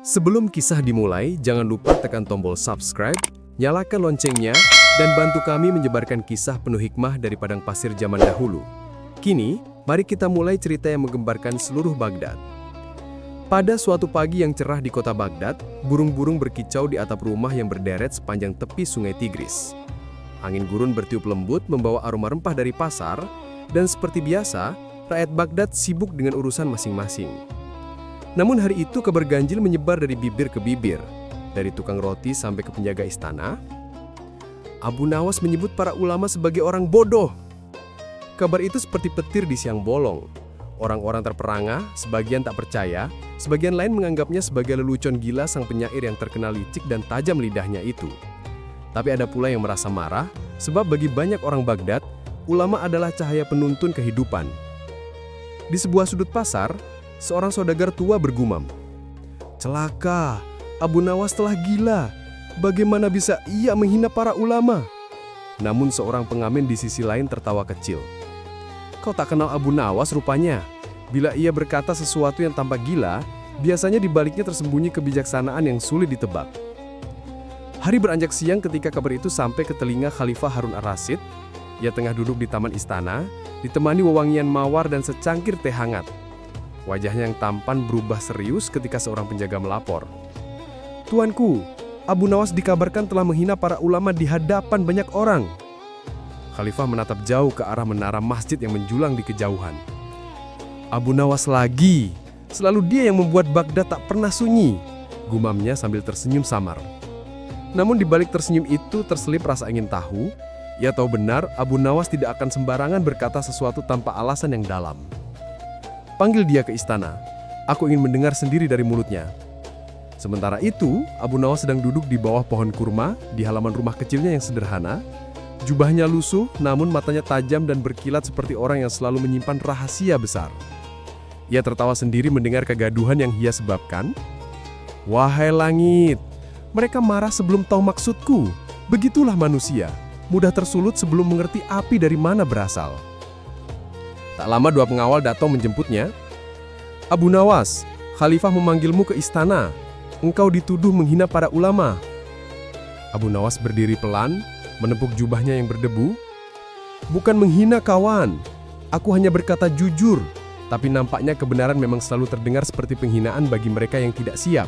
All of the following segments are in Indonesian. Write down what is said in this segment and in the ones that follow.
Sebelum kisah dimulai, jangan lupa tekan tombol subscribe, nyalakan loncengnya, dan bantu kami menyebarkan kisah penuh hikmah dari padang pasir zaman dahulu. Kini, mari kita mulai cerita yang menggembarkan seluruh Baghdad. Pada suatu pagi yang cerah di kota Baghdad, burung-burung berkicau di atap rumah yang berderet sepanjang tepi sungai Tigris. Angin gurun bertiup lembut membawa aroma rempah dari pasar, dan seperti biasa, rakyat Baghdad sibuk dengan urusan masing-masing. Namun hari itu kabar ganjil menyebar dari bibir ke bibir. Dari tukang roti sampai ke penjaga istana, Abu Nawas menyebut para ulama sebagai orang bodoh. Kabar itu seperti petir di siang bolong. Orang-orang terperangah, sebagian tak percaya, sebagian lain menganggapnya sebagai lelucon gila sang penyair yang terkenal licik dan tajam lidahnya itu. Tapi ada pula yang merasa marah, sebab bagi banyak orang Baghdad, ulama adalah cahaya penuntun kehidupan. Di sebuah sudut pasar, seorang saudagar tua bergumam, "Celaka, Abu Nawas telah gila. Bagaimana bisa ia menghina para ulama?" Namun seorang pengamen di sisi lain tertawa kecil. "Kau tak kenal Abu Nawas rupanya. Bila ia berkata sesuatu yang tampak gila, biasanya di baliknya tersembunyi kebijaksanaan yang sulit ditebak." Hari beranjak siang ketika kabar itu sampai ke telinga Khalifah Harun ar-Rasyid. Ia tengah duduk di taman istana, ditemani wewangian mawar dan secangkir teh hangat. Wajahnya yang tampan berubah serius ketika seorang penjaga melapor. "Tuanku, Abu Nawas dikabarkan telah menghina para ulama di hadapan banyak orang." Khalifah menatap jauh ke arah menara masjid yang menjulang di kejauhan. "Abu Nawas lagi, selalu dia yang membuat Baghdad tak pernah sunyi," gumamnya sambil tersenyum samar. Namun di balik tersenyum itu terselip rasa ingin tahu. Ia tahu benar Abu Nawas tidak akan sembarangan berkata sesuatu tanpa alasan yang dalam. "Panggil dia ke istana. Aku ingin mendengar sendiri dari mulutnya." Sementara itu, Abu Nawas sedang duduk di bawah pohon kurma di halaman rumah kecilnya yang sederhana. Jubahnya lusuh, namun matanya tajam dan berkilat seperti orang yang selalu menyimpan rahasia besar. Ia tertawa sendiri mendengar kegaduhan yang ia sebabkan. "Wahai langit, mereka marah sebelum tahu maksudku. Begitulah manusia, mudah tersulut sebelum mengerti api dari mana berasal." Tak lama dua pengawal datang menjemputnya. "Abu Nawas, Khalifah memanggilmu ke istana. Engkau dituduh menghina para ulama." Abu Nawas berdiri pelan, menepuk jubahnya yang berdebu. "Bukan menghina kawan. Aku hanya berkata jujur, tapi nampaknya kebenaran memang selalu terdengar seperti penghinaan bagi mereka yang tidak siap."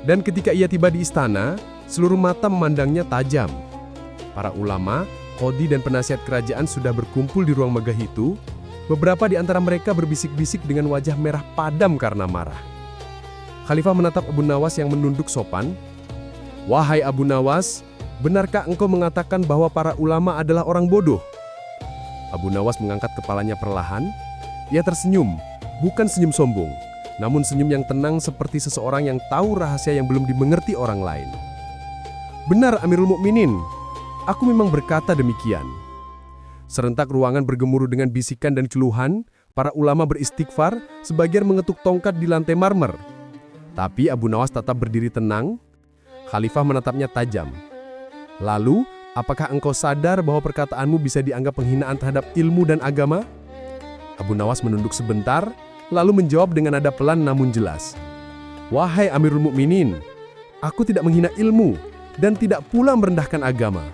Dan ketika ia tiba di istana, seluruh mata memandangnya tajam. Para ulama, qadhi dan penasihat kerajaan sudah berkumpul di ruang megah itu. Beberapa di antara mereka berbisik-bisik dengan wajah merah padam karena marah. Khalifah menatap Abu Nawas yang menunduk sopan. "Wahai Abu Nawas, benarkah engkau mengatakan bahwa para ulama adalah orang bodoh?" Abu Nawas mengangkat kepalanya perlahan. Ia tersenyum, bukan senyum sombong, namun senyum yang tenang seperti seseorang yang tahu rahasia yang belum dimengerti orang lain. "Benar Amirul Mukminin, aku memang berkata demikian." Serentak ruangan bergemuruh dengan bisikan dan keluhan. Para ulama beristighfar, sebagian mengetuk tongkat di lantai marmer. Tapi Abu Nawas tetap berdiri tenang. Khalifah menatapnya tajam. "Lalu, apakah engkau sadar bahwa perkataanmu bisa dianggap penghinaan terhadap ilmu dan agama?" Abu Nawas menunduk sebentar, lalu menjawab dengan nada pelan namun jelas. "Wahai Amirul Mukminin, aku tidak menghina ilmu dan tidak pula merendahkan agama.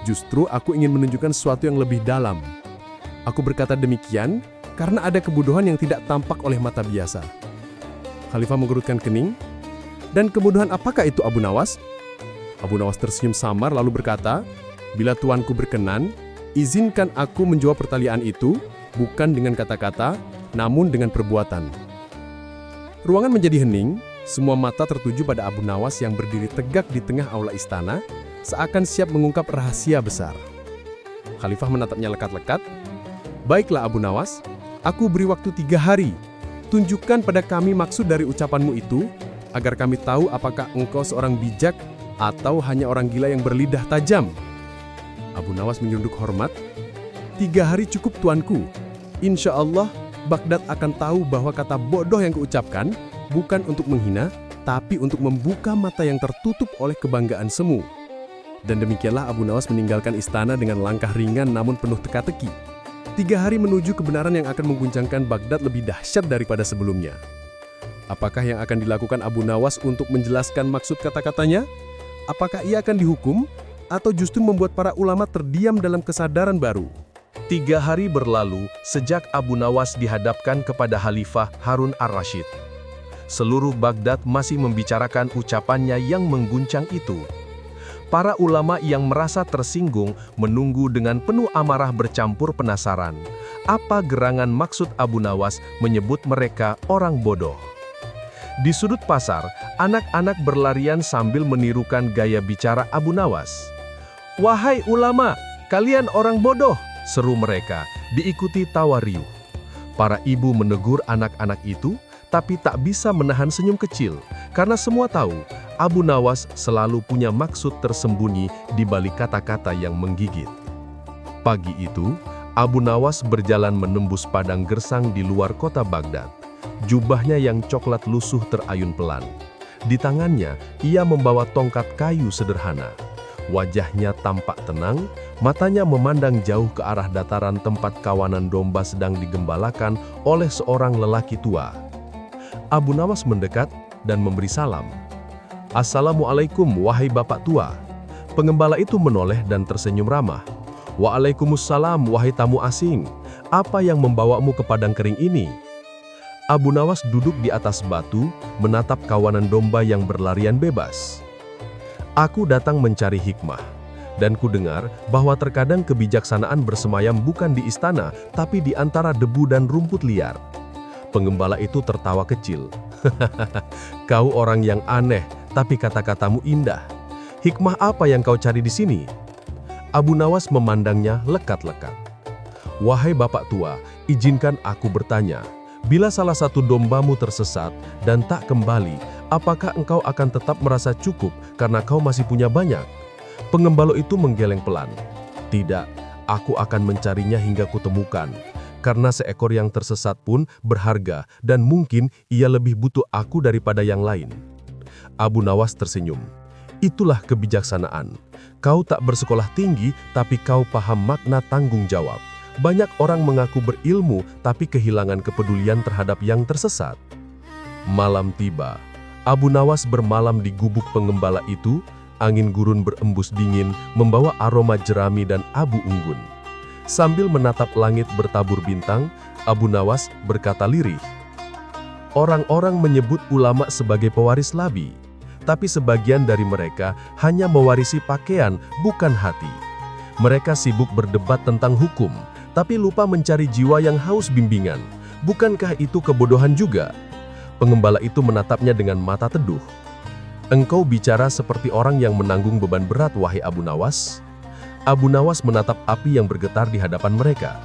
Justru aku ingin menunjukkan sesuatu yang lebih dalam. Aku berkata demikian karena ada kebodohan yang tidak tampak oleh mata biasa." Khalifah menggerutkan kening. "Dan kebodohan apakah itu Abu Nawas?" Abu Nawas tersenyum samar lalu berkata, "Bila tuanku berkenan, izinkan aku menjawab pertanyaan itu, bukan dengan kata-kata, namun dengan perbuatan." Ruangan menjadi hening, semua mata tertuju pada Abu Nawas yang berdiri tegak di tengah aula istana, seakan siap mengungkap rahasia besar. Khalifah menatapnya lekat-lekat. "Baiklah Abu Nawas, aku beri waktu 3 hari. Tunjukkan pada kami maksud dari ucapanmu itu, agar kami tahu apakah engkau seorang bijak atau hanya orang gila yang berlidah tajam." Abu Nawas menunduk hormat. 3 hari cukup tuanku. Insya Allah, Baghdad akan tahu bahwa kata bodoh yang kuucapkan bukan untuk menghina, tapi untuk membuka mata yang tertutup oleh kebanggaan semu." Dan demikianlah Abu Nawas meninggalkan istana dengan langkah ringan namun penuh teka-teki. 3 hari menuju kebenaran yang akan mengguncangkan Baghdad lebih dahsyat daripada sebelumnya. Apakah yang akan dilakukan Abu Nawas untuk menjelaskan maksud kata-katanya? Apakah ia akan dihukum? Atau justru membuat para ulama terdiam dalam kesadaran baru? 3 hari berlalu sejak Abu Nawas dihadapkan kepada Khalifah Harun ar-Rasyid. Seluruh Baghdad masih membicarakan ucapannya yang mengguncang itu. Para ulama yang merasa tersinggung menunggu dengan penuh amarah bercampur penasaran. Apa gerangan maksud Abu Nawas menyebut mereka orang bodoh? Di sudut pasar, anak-anak berlarian sambil menirukan gaya bicara Abu Nawas. "Wahai ulama, kalian orang bodoh!" seru mereka, diikuti tawa riuh. Para ibu menegur anak-anak itu, tapi tak bisa menahan senyum kecil, karena semua tahu Abu Nawas selalu punya maksud tersembunyi di balik kata-kata yang menggigit. Pagi itu, Abu Nawas berjalan menembus padang gersang di luar kota Baghdad. Jubahnya yang coklat lusuh terayun pelan. Di tangannya, ia membawa tongkat kayu sederhana. Wajahnya tampak tenang, matanya memandang jauh ke arah dataran tempat kawanan domba sedang digembalakan oleh seorang lelaki tua. Abu Nawas mendekat dan memberi salam. "Assalamualaikum, wahai bapak tua." Pengembala itu menoleh dan tersenyum ramah. "Waalaikumsalam, wahai tamu asing. Apa yang membawamu ke padang kering ini?" Abu Nawas duduk di atas batu, menatap kawanan domba yang berlarian bebas. "Aku datang mencari hikmah, dan ku dengar bahwa terkadang kebijaksanaan bersemayam bukan di istana, tapi di antara debu dan rumput liar." Pengembala itu tertawa kecil. "Kau orang yang aneh, tapi kata-katamu indah. Hikmah apa yang kau cari di sini?" Abu Nawas memandangnya lekat-lekat. "Wahai bapak tua, izinkan aku bertanya. Bila salah satu dombamu tersesat dan tak kembali, apakah engkau akan tetap merasa cukup karena kau masih punya banyak?" Pengembala itu menggeleng pelan. "Tidak, aku akan mencarinya hingga kutemukan. Karena seekor yang tersesat pun berharga dan mungkin ia lebih butuh aku daripada yang lain." Abu Nawas tersenyum. "Itulah kebijaksanaan. Kau tak bersekolah tinggi, tapi kau paham makna tanggung jawab. Banyak orang mengaku berilmu, tapi kehilangan kepedulian terhadap yang tersesat." Malam tiba. Abu Nawas bermalam di gubuk pengembala itu. Angin gurun berembus dingin, membawa aroma jerami dan abu unggun. Sambil menatap langit bertabur bintang, Abu Nawas berkata lirih, "Orang-orang menyebut ulama sebagai pewaris labi, tapi sebagian dari mereka hanya mewarisi pakaian, bukan hati. Mereka sibuk berdebat tentang hukum, tapi lupa mencari jiwa yang haus bimbingan. Bukankah itu kebodohan juga?" Pengembala itu menatapnya dengan mata teduh. "Engkau bicara seperti orang yang menanggung beban berat, wahai Abu Nawas." Abu Nawas menatap api yang bergetar di hadapan mereka.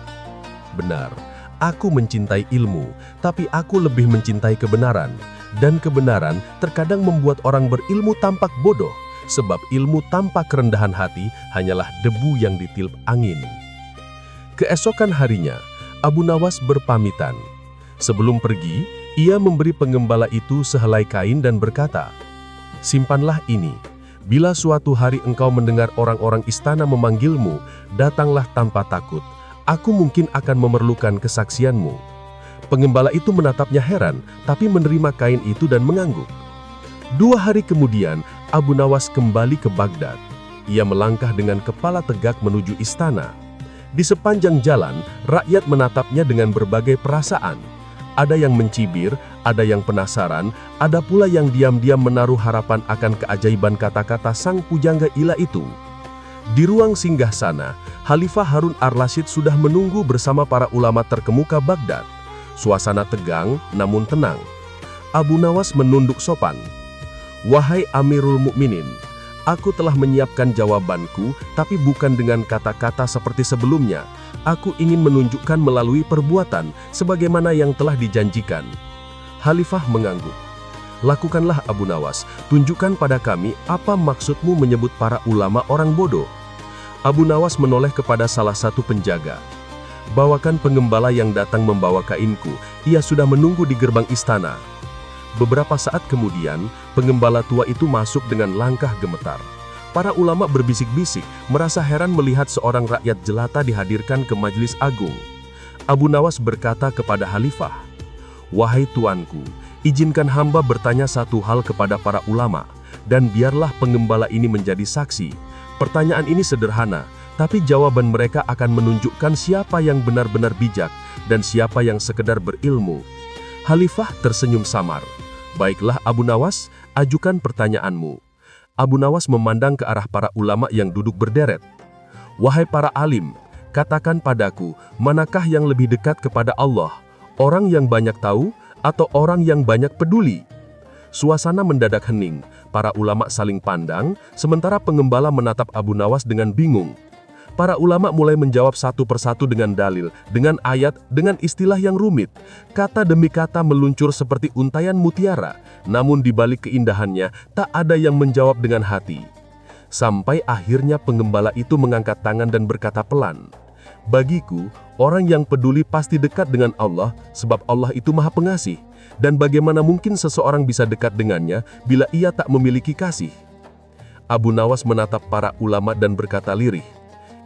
"Benar, aku mencintai ilmu, tapi aku lebih mencintai kebenaran. Dan kebenaran terkadang membuat orang berilmu tampak bodoh, sebab ilmu tanpa kerendahan hati hanyalah debu yang ditiup angin." Keesokan harinya, Abu Nawas berpamitan. Sebelum pergi, ia memberi pengembala itu sehelai kain dan berkata, "Simpanlah ini. Bila suatu hari engkau mendengar orang-orang istana memanggilmu, datanglah tanpa takut. Aku mungkin akan memerlukan kesaksianmu." Pengembala itu menatapnya heran, tapi menerima kain itu dan mengangguk. 2 hari kemudian, Abu Nawas kembali ke Baghdad. Ia melangkah dengan kepala tegak menuju istana. Di sepanjang jalan, rakyat menatapnya dengan berbagai perasaan. Ada yang mencibir, ada yang penasaran, ada pula yang diam-diam menaruh harapan akan keajaiban kata-kata sang pujangga ilah itu. Di ruang singgah sana, Khalifah Harun ar-Rasyid sudah menunggu bersama para ulama terkemuka Baghdad. Suasana tegang namun tenang. Abu Nawas menunduk sopan. "Wahai Amirul Mukminin, aku telah menyiapkan jawabanku, tapi bukan dengan kata-kata seperti sebelumnya. Aku ingin menunjukkan melalui perbuatan, sebagaimana yang telah dijanjikan." Khalifah mengangguk. "Lakukanlah Abu Nawas, tunjukkan pada kami apa maksudmu menyebut para ulama orang bodoh." Abu Nawas menoleh kepada salah satu penjaga. "Bawakan pengembala yang datang membawa kainku, ia sudah menunggu di gerbang istana." Beberapa saat kemudian, pengembala tua itu masuk dengan langkah gemetar. Para ulama berbisik-bisik, merasa heran melihat seorang rakyat jelata dihadirkan ke majelis agung. Abu Nawas berkata kepada Khalifah, "Wahai tuanku, izinkan hamba bertanya satu hal kepada para ulama, dan biarlah penggembala ini menjadi saksi. Pertanyaan ini sederhana, tapi jawaban mereka akan menunjukkan siapa yang benar-benar bijak dan siapa yang sekedar berilmu." Khalifah tersenyum samar. "Baiklah Abu Nawas, ajukan pertanyaanmu." Abu Nawas memandang ke arah para ulama yang duduk berderet. "Wahai para alim, katakan padaku, manakah yang lebih dekat kepada Allah? Orang yang banyak tahu atau orang yang banyak peduli?" Suasana mendadak hening, para ulama saling pandang, sementara penggembala menatap Abu Nawas dengan bingung. Para ulama mulai menjawab satu persatu dengan dalil, dengan ayat, dengan istilah yang rumit. Kata demi kata meluncur seperti untayan mutiara, namun di balik keindahannya, tak ada yang menjawab dengan hati. Sampai akhirnya penggembala itu mengangkat tangan dan berkata pelan, "Bagiku, orang yang peduli pasti dekat dengan Allah, sebab Allah itu Maha Pengasih. Dan bagaimana mungkin seseorang bisa dekat dengannya bila ia tak memiliki kasih?" Abu Nawas menatap para ulama dan berkata lirih,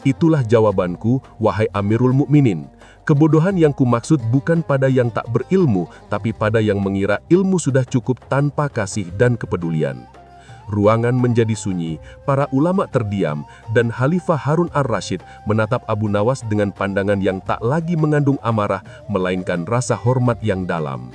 "Itulah jawabanku, wahai Amirul Mukminin. Kebodohan yang kumaksud bukan pada yang tak berilmu, tapi pada yang mengira ilmu sudah cukup tanpa kasih dan kepedulian." Ruangan menjadi sunyi, para ulama terdiam, dan Khalifah Harun ar-Rasyid menatap Abu Nawas dengan pandangan yang tak lagi mengandung amarah, melainkan rasa hormat yang dalam.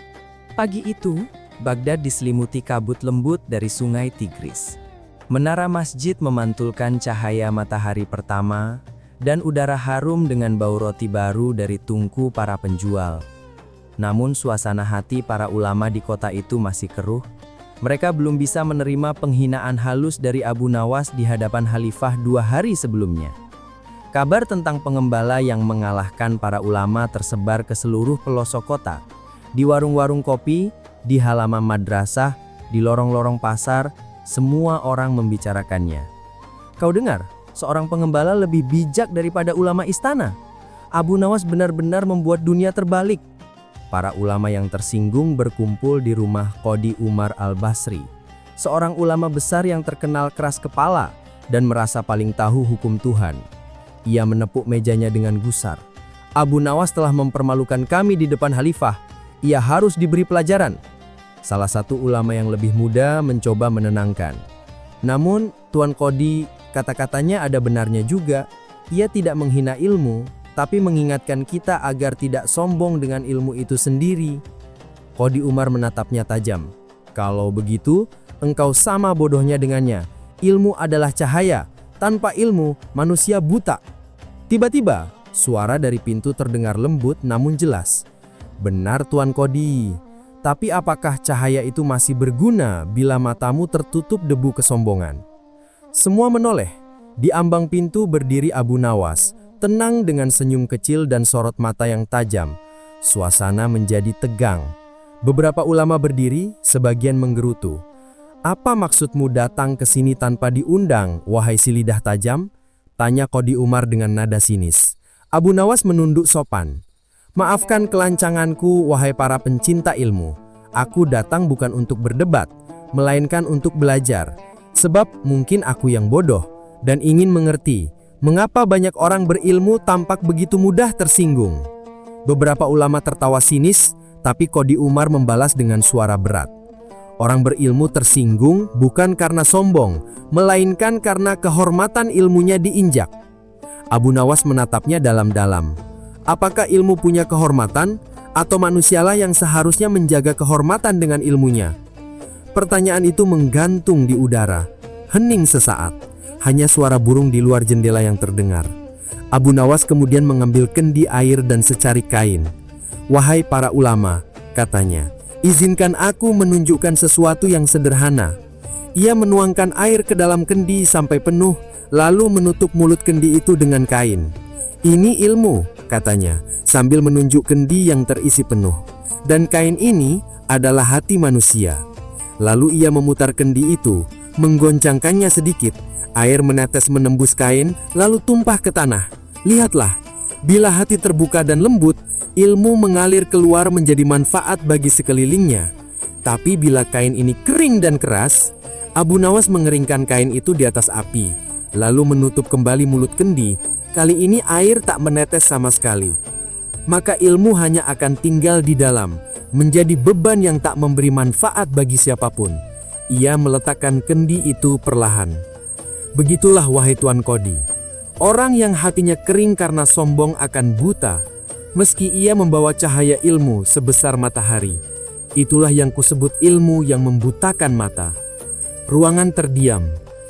Pagi itu, Baghdad diselimuti kabut lembut dari sungai Tigris. Menara masjid memantulkan cahaya matahari pertama, dan udara harum dengan bau roti baru dari tungku para penjual. Namun suasana hati para ulama di kota itu masih keruh. Mereka belum bisa menerima penghinaan halus dari Abu Nawas di hadapan Khalifah 2 hari sebelumnya. Kabar tentang penggembala yang mengalahkan para ulama tersebar ke seluruh pelosok kota. Di warung-warung kopi, di halaman madrasah, di lorong-lorong pasar, semua orang membicarakannya. "Kau dengar, seorang penggembala lebih bijak daripada ulama istana. Abu Nawas benar-benar membuat dunia terbalik." Para ulama yang tersinggung berkumpul di rumah Qadi Umar al-Basri, seorang ulama besar yang terkenal keras kepala dan merasa paling tahu hukum Tuhan. Ia menepuk mejanya dengan gusar. "Abu Nawas telah mempermalukan kami di depan Khalifah. Ia harus diberi pelajaran." Salah satu ulama yang lebih muda mencoba menenangkan. "Namun, Tuan Qadi, kata-katanya ada benarnya juga. Ia tidak menghina ilmu, tapi mengingatkan kita agar tidak sombong dengan ilmu itu sendiri." Qadi Umar menatapnya tajam. "Kalau begitu, engkau sama bodohnya dengannya. Ilmu adalah cahaya. Tanpa ilmu, manusia buta." Tiba-tiba, suara dari pintu terdengar lembut namun jelas. "Benar Tuan Qadi. Tapi apakah cahaya itu masih berguna bila matamu tertutup debu kesombongan?" Semua menoleh. Di ambang pintu berdiri Abu Nawas, tenang dengan senyum kecil dan sorot mata yang tajam. Suasana menjadi tegang. Beberapa ulama berdiri, sebagian menggerutu. "Apa maksudmu datang ke sini tanpa diundang, wahai si lidah tajam?" tanya Qadi Umar dengan nada sinis. Abu Nawas menunduk sopan. "Maafkan kelancanganku, wahai para pencinta ilmu. Aku datang bukan untuk berdebat, melainkan untuk belajar. Sebab mungkin aku yang bodoh dan ingin mengerti mengapa banyak orang berilmu tampak begitu mudah tersinggung." Beberapa ulama tertawa sinis, tapi Qadi Umar membalas dengan suara berat. "Orang berilmu tersinggung bukan karena sombong, melainkan karena kehormatan ilmunya diinjak." Abu Nawas menatapnya dalam-dalam. "Apakah ilmu punya kehormatan, atau manusialah yang seharusnya menjaga kehormatan dengan ilmunya?" Pertanyaan itu menggantung di udara. Hening sesaat. Hanya suara burung di luar jendela yang terdengar. Abu Nawas kemudian mengambil kendi air dan secarik kain. "Wahai para ulama," katanya, "izinkan aku menunjukkan sesuatu yang sederhana." Ia menuangkan air ke dalam kendi sampai penuh, lalu menutup mulut kendi itu dengan kain. "Ini ilmu," katanya, sambil menunjuk kendi yang terisi penuh. "Dan kain ini adalah hati manusia." Lalu ia memutar kendi itu, menggoncangkannya sedikit. Air menetes menembus kain, lalu tumpah ke tanah. Lihatlah, bila hati terbuka dan lembut, ilmu mengalir keluar menjadi manfaat bagi sekelilingnya. Tapi bila kain ini kering dan keras, Abu Nawas mengeringkan kain itu di atas api, lalu menutup kembali mulut kendi. Kali ini air tak menetes sama sekali. maka ilmu hanya akan tinggal di dalam, menjadi beban yang tak memberi manfaat bagi siapapun. Ia meletakkan kendi itu perlahan. Begitulah wahai Tuan Kodi. Orang yang hatinya kering karena sombong akan buta, meski ia membawa cahaya ilmu sebesar matahari. Itulah yang kusebut ilmu yang membutakan mata. Ruangan terdiam.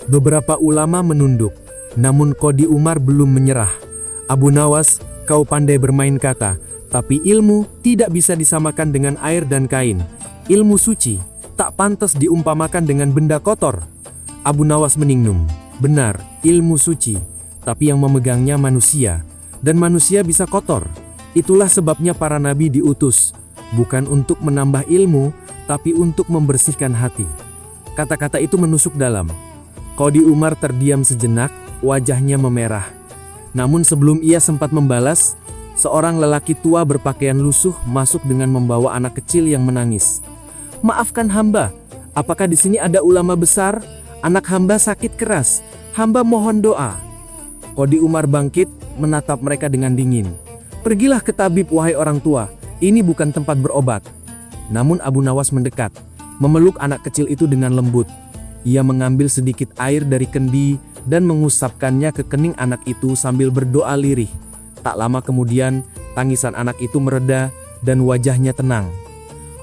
Beberapa ulama menunduk, namun Kodi Umar belum menyerah. Abu Nawas, kau pandai bermain kata, tapi ilmu tidak bisa disamakan dengan air dan kain. Ilmu suci tak pantas diumpamakan dengan benda kotor. Abu Nawas meningnum. Benar, ilmu suci, tapi yang memegangnya manusia, dan manusia bisa kotor. Itulah sebabnya para nabi diutus, bukan untuk menambah ilmu, tapi untuk membersihkan hati. Kata-kata itu menusuk dalam. Kodi Umar terdiam sejenak, wajahnya memerah. Namun sebelum ia sempat membalas, seorang lelaki tua berpakaian lusuh masuk dengan membawa anak kecil yang menangis. Maafkan hamba, apakah di sini ada ulama besar? Anak hamba sakit keras, hamba mohon doa. Kodi Umar bangkit, menatap mereka dengan dingin. Pergilah ke tabib wahai orang tua, ini bukan tempat berobat. Namun Abu Nawas mendekat, memeluk anak kecil itu dengan lembut. Ia mengambil sedikit air dari kendi dan mengusapkannya ke kening anak itu sambil berdoa lirih. Tak lama kemudian, tangisan anak itu mereda dan wajahnya tenang.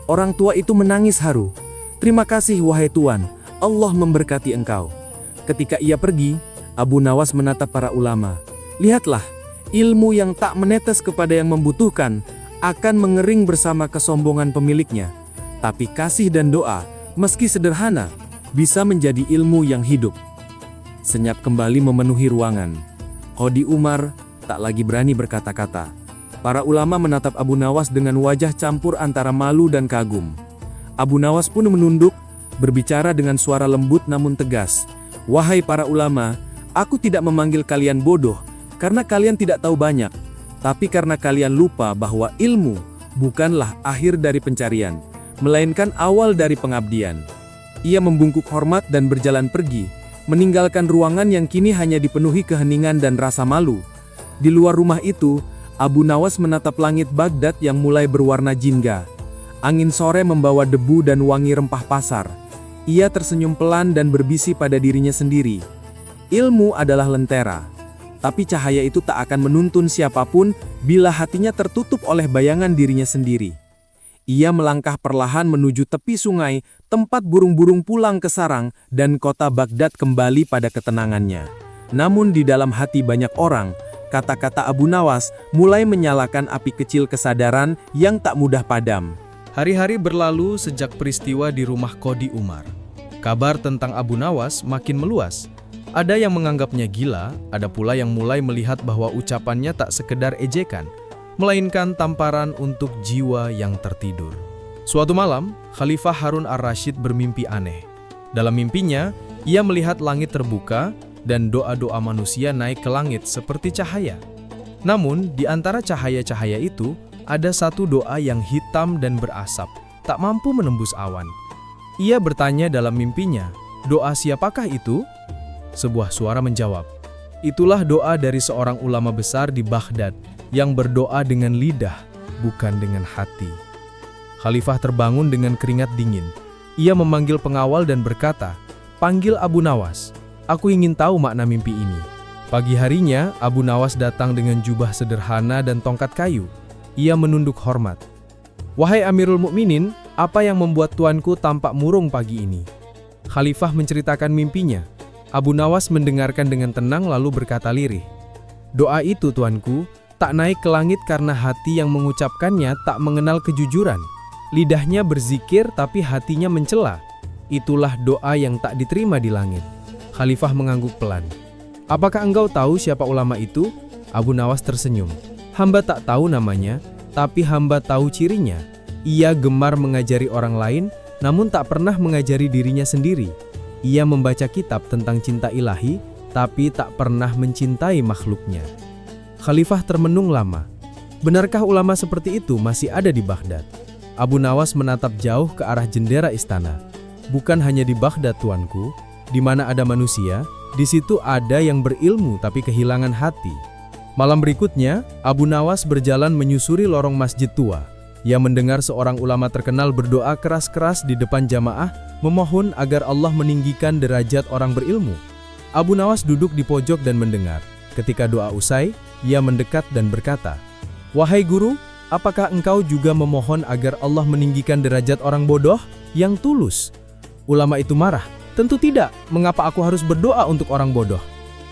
Orang tua itu menangis haru. Terima kasih wahai Tuan, Allah memberkati engkau. Ketika ia pergi, Abu Nawas menatap para ulama. Lihatlah, ilmu yang tak menetes kepada yang membutuhkan akan mengering bersama kesombongan pemiliknya. Tapi kasih dan doa, meski sederhana, bisa menjadi ilmu yang hidup. Senyap kembali memenuhi ruangan. Kodi Umar tak lagi berani berkata-kata. Para ulama menatap Abu Nawas dengan wajah campur antara malu dan kagum. Abu Nawas pun menunduk, berbicara dengan suara lembut namun tegas. Wahai para ulama, aku tidak memanggil kalian bodoh karena kalian tidak tahu banyak, tapi karena kalian lupa bahwa ilmu bukanlah akhir dari pencarian, melainkan awal dari pengabdian. Ia membungkuk hormat dan berjalan pergi, meninggalkan ruangan yang kini hanya dipenuhi keheningan dan rasa malu. Di luar rumah itu, Abu Nawas menatap langit Baghdad yang mulai berwarna jingga. Angin sore membawa debu dan wangi rempah pasar. Ia tersenyum pelan dan berbisi pada dirinya sendiri. Ilmu adalah lentera, tapi cahaya itu tak akan menuntun siapapun bila hatinya tertutup oleh bayangan dirinya sendiri. Ia melangkah perlahan menuju tepi sungai, tempat burung-burung pulang ke sarang, dan kota Baghdad kembali pada ketenangannya. Namun di dalam hati banyak orang, kata-kata Abu Nawas mulai menyalakan api kecil kesadaran yang tak mudah padam. Hari-hari berlalu sejak peristiwa di rumah Kodi Umar. Kabar tentang Abu Nawas makin meluas. Ada yang menganggapnya gila, ada pula yang mulai melihat bahwa ucapannya tak sekedar ejekan, melainkan tamparan untuk jiwa yang tertidur. Suatu malam, Khalifah Harun ar-Rasyid bermimpi aneh. Dalam mimpinya, ia melihat langit terbuka dan doa-doa manusia naik ke langit seperti cahaya. Namun, di antara cahaya-cahaya itu, ada satu doa yang hitam dan berasap, tak mampu menembus awan. Ia bertanya dalam mimpinya, doa siapakah itu? Sebuah suara menjawab, itulah doa dari seorang ulama besar di Baghdad yang berdoa dengan lidah, bukan dengan hati. Khalifah terbangun dengan keringat dingin. Ia memanggil pengawal dan berkata, panggil Abu Nawas, aku ingin tahu makna mimpi ini. Pagi harinya, Abu Nawas datang dengan jubah sederhana dan tongkat kayu. Ia menunduk hormat. Wahai Amirul Mukminin, apa yang membuat tuanku tampak murung pagi ini? Khalifah menceritakan mimpinya. Abu Nawas mendengarkan dengan tenang lalu berkata lirih, doa itu tuanku, tak naik ke langit karena hati yang mengucapkannya tak mengenal kejujuran. Lidahnya berzikir tapi hatinya mencela. Itulah doa yang tak diterima di langit. Khalifah mengangguk pelan. Apakah engkau tahu siapa ulama itu? Abu Nawas tersenyum. Hamba tak tahu namanya, tapi hamba tahu cirinya. Ia gemar mengajari orang lain, namun tak pernah mengajari dirinya sendiri. Ia membaca kitab tentang cinta ilahi, tapi tak pernah mencintai makhluknya. Khalifah termenung lama. Benarkah ulama seperti itu masih ada di Baghdad? Abu Nawas menatap jauh ke arah jendela istana. Bukan hanya di Baghdad tuanku, di mana ada manusia, di situ ada yang berilmu tapi kehilangan hati. Malam berikutnya, Abu Nawas berjalan menyusuri lorong masjid tua. Ia mendengar seorang ulama terkenal berdoa keras-keras di depan jamaah, memohon agar Allah meninggikan derajat orang berilmu. Abu Nawas duduk di pojok dan mendengar. Ketika doa usai, ia mendekat dan berkata, "Wahai guru, apakah engkau juga memohon agar Allah meninggikan derajat orang bodoh yang tulus?" Ulama itu marah, "Tentu tidak, mengapa aku harus berdoa untuk orang bodoh?"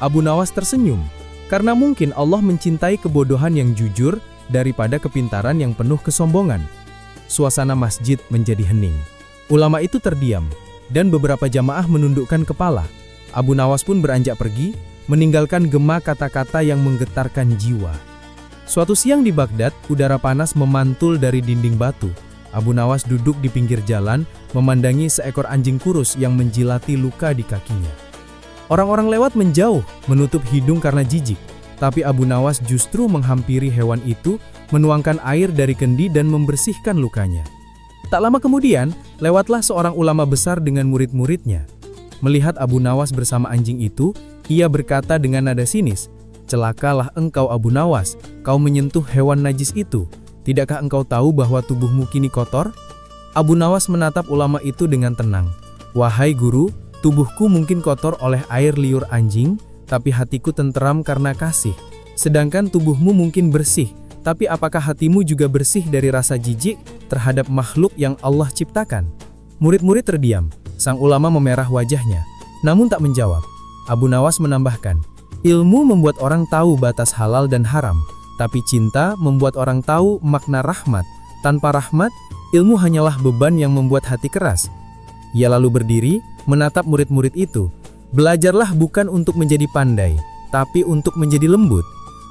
Abu Nawas tersenyum, karena mungkin Allah mencintai kebodohan yang jujur daripada kepintaran yang penuh kesombongan. Suasana masjid menjadi hening. Ulama itu terdiam, dan beberapa jamaah menundukkan kepala. Abu Nawas pun beranjak pergi, meninggalkan gema kata-kata yang menggetarkan jiwa. Suatu siang di Baghdad, udara panas memantul dari dinding batu. Abu Nawas duduk di pinggir jalan, memandangi seekor anjing kurus yang menjilati luka di kakinya. Orang-orang lewat menjauh, menutup hidung karena jijik. Tapi Abu Nawas justru menghampiri hewan itu, menuangkan air dari kendi dan membersihkan lukanya. Tak lama kemudian, lewatlah seorang ulama besar dengan murid-muridnya. Melihat Abu Nawas bersama anjing itu, ia berkata dengan nada sinis, "Celakalah engkau Abu Nawas, kau menyentuh hewan najis itu. Tidakkah engkau tahu bahwa tubuhmu kini kotor?" Abu Nawas menatap ulama itu dengan tenang. "Wahai guru, tubuhku mungkin kotor oleh air liur anjing, tapi hatiku tenteram karena kasih. Sedangkan tubuhmu mungkin bersih, tapi apakah hatimu juga bersih dari rasa jijik terhadap makhluk yang Allah ciptakan?" Murid-murid terdiam. Sang ulama memerah wajahnya, namun tak menjawab. Abu Nawas menambahkan, "Ilmu membuat orang tahu batas halal dan haram, tapi cinta membuat orang tahu makna rahmat. Tanpa rahmat, ilmu hanyalah beban yang membuat hati keras." Ia lalu berdiri, menatap murid-murid itu. "Belajarlah bukan untuk menjadi pandai, tapi untuk menjadi lembut."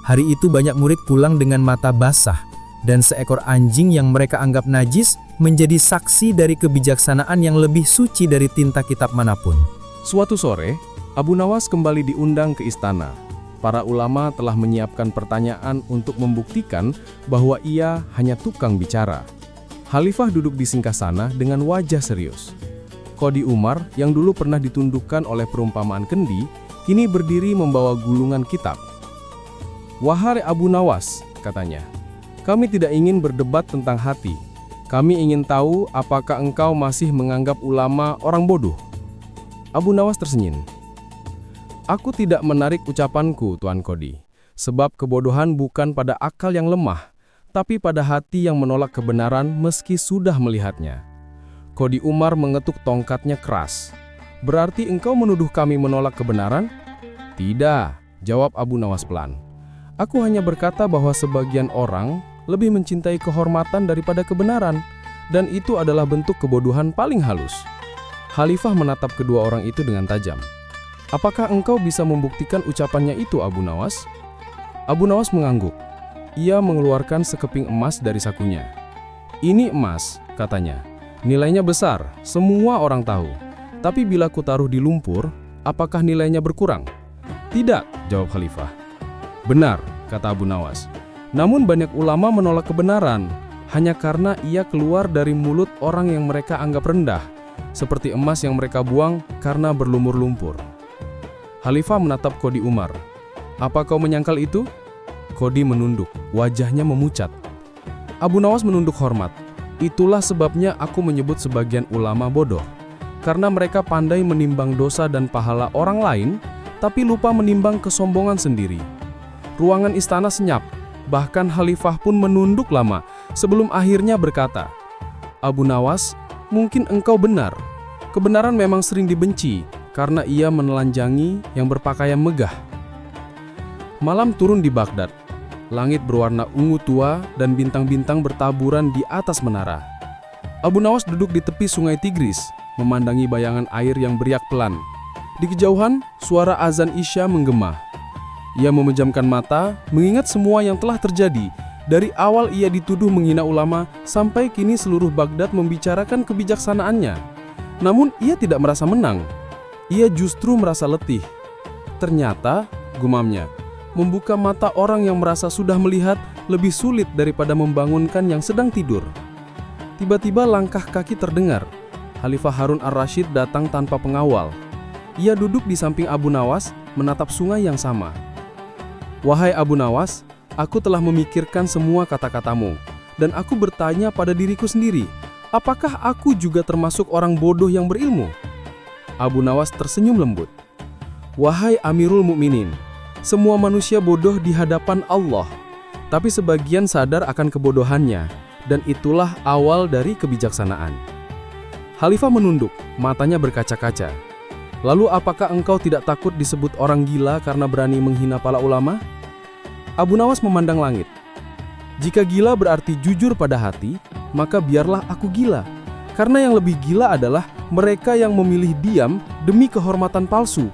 Hari itu banyak murid pulang dengan mata basah, dan seekor anjing yang mereka anggap najis menjadi saksi dari kebijaksanaan yang lebih suci dari tinta kitab manapun. Suatu sore, Abu Nawas kembali diundang ke istana. Para ulama telah menyiapkan pertanyaan untuk membuktikan bahwa ia hanya tukang bicara. Khalifah duduk di singgasana dengan wajah serius. Qadhi Umar yang dulu pernah ditundukkan oleh perumpamaan kendi, kini berdiri membawa gulungan kitab. "Wahai Abu Nawas," katanya, "kami tidak ingin berdebat tentang hati. Kami ingin tahu apakah engkau masih menganggap ulama orang bodoh." Abu Nawas tersenyum. "Aku tidak menarik ucapanku, Tuan Qadhi, sebab kebodohan bukan pada akal yang lemah, tapi pada hati yang menolak kebenaran meski sudah melihatnya." Qadhi Umar mengetuk tongkatnya keras. "Berarti engkau menuduh kami menolak kebenaran?" "Tidak," jawab Abu Nawas pelan. "Aku hanya berkata bahwa sebagian orang lebih mencintai kehormatan daripada kebenaran, dan itu adalah bentuk kebodohan paling halus." Khalifah menatap kedua orang itu dengan tajam. "Apakah engkau bisa membuktikan ucapannya itu, Abu Nawas?" Abu Nawas mengangguk. Ia mengeluarkan sekeping emas dari sakunya. "Ini emas," katanya. "Nilainya besar, semua orang tahu. Tapi bila kutaruh di lumpur, apakah nilainya berkurang?" "Tidak," jawab Khalifah. "Benar," kata Abu Nawas. "Namun banyak ulama menolak kebenaran, hanya karena ia keluar dari mulut orang yang mereka anggap rendah, seperti emas yang mereka buang karena berlumur lumpur." Khalifah menatap Qadhi Umar. "Apa kau menyangkal itu?" Qadhi menunduk, wajahnya memucat. Abu Nawas menunduk hormat. "Itulah sebabnya aku menyebut sebagian ulama bodoh, karena mereka pandai menimbang dosa dan pahala orang lain, tapi lupa menimbang kesombongan sendiri." Ruangan istana senyap, bahkan Khalifah pun menunduk lama sebelum akhirnya berkata, "Abu Nawas, mungkin engkau benar. Kebenaran memang sering dibenci karena ia menelanjangi yang berpakaian megah." Malam turun di Baghdad. Langit berwarna ungu tua dan bintang-bintang bertaburan di atas menara. Abu Nawas duduk di tepi sungai Tigris, memandangi bayangan air yang beriak pelan. Di kejauhan, suara azan Isya menggema. Ia memejamkan mata, mengingat semua yang telah terjadi. Dari awal ia dituduh menghina ulama, sampai kini seluruh Baghdad membicarakan kebijaksanaannya. Namun ia tidak merasa menang. Ia justru merasa letih. Ternyata, gumamnya, membuka mata orang yang merasa sudah melihat lebih sulit daripada membangunkan yang sedang tidur. Tiba-tiba langkah kaki terdengar. Khalifah Harun ar-Rasyid datang tanpa pengawal. Ia duduk di samping Abu Nawas, menatap sungai yang sama. "Wahai Abu Nawas, aku telah memikirkan semua kata-katamu, dan aku bertanya pada diriku sendiri, apakah aku juga termasuk orang bodoh yang berilmu?" Abu Nawas tersenyum lembut. "Wahai Amirul Mukminin, semua manusia bodoh di hadapan Allah, tapi sebagian sadar akan kebodohannya, dan itulah awal dari kebijaksanaan." Khalifah menunduk, matanya berkaca-kaca. "Lalu apakah engkau tidak takut disebut orang gila karena berani menghina para ulama?" Abu Nawas memandang langit. "Jika gila berarti jujur pada hati, maka biarlah aku gila. Karena yang lebih gila adalah mereka yang memilih diam demi kehormatan palsu."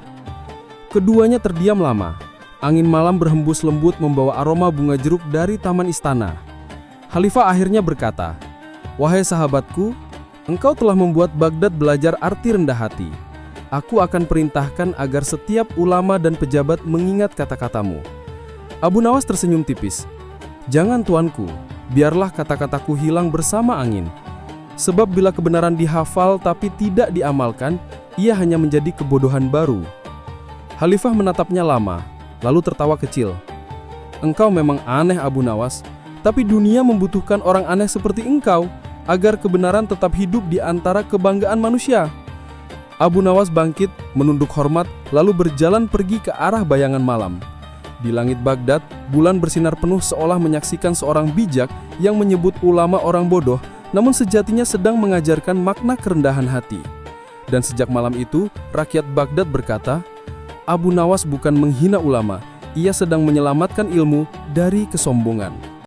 Keduanya terdiam lama. Angin malam berhembus lembut membawa aroma bunga jeruk dari taman istana. Khalifah akhirnya berkata, "Wahai sahabatku, engkau telah membuat Baghdad belajar arti rendah hati. Aku akan perintahkan agar setiap ulama dan pejabat mengingat kata-katamu." Abu Nawas tersenyum tipis. "Jangan tuanku, biarlah kata-kataku hilang bersama angin. Sebab bila kebenaran dihafal tapi tidak diamalkan, ia hanya menjadi kebodohan baru." Khalifah menatapnya lama, lalu tertawa kecil. "Engkau memang aneh Abu Nawas, tapi dunia membutuhkan orang aneh seperti engkau, agar kebenaran tetap hidup di antara kebanggaan manusia." Abu Nawas bangkit, menunduk hormat, lalu berjalan pergi ke arah bayangan malam. Di langit Baghdad, bulan bersinar penuh seolah menyaksikan seorang bijak yang menyebut ulama orang bodoh, namun sejatinya sedang mengajarkan makna kerendahan hati. Dan sejak malam itu, rakyat Baghdad berkata, Abu Nawas bukan menghina ulama, ia sedang menyelamatkan ilmu dari kesombongan.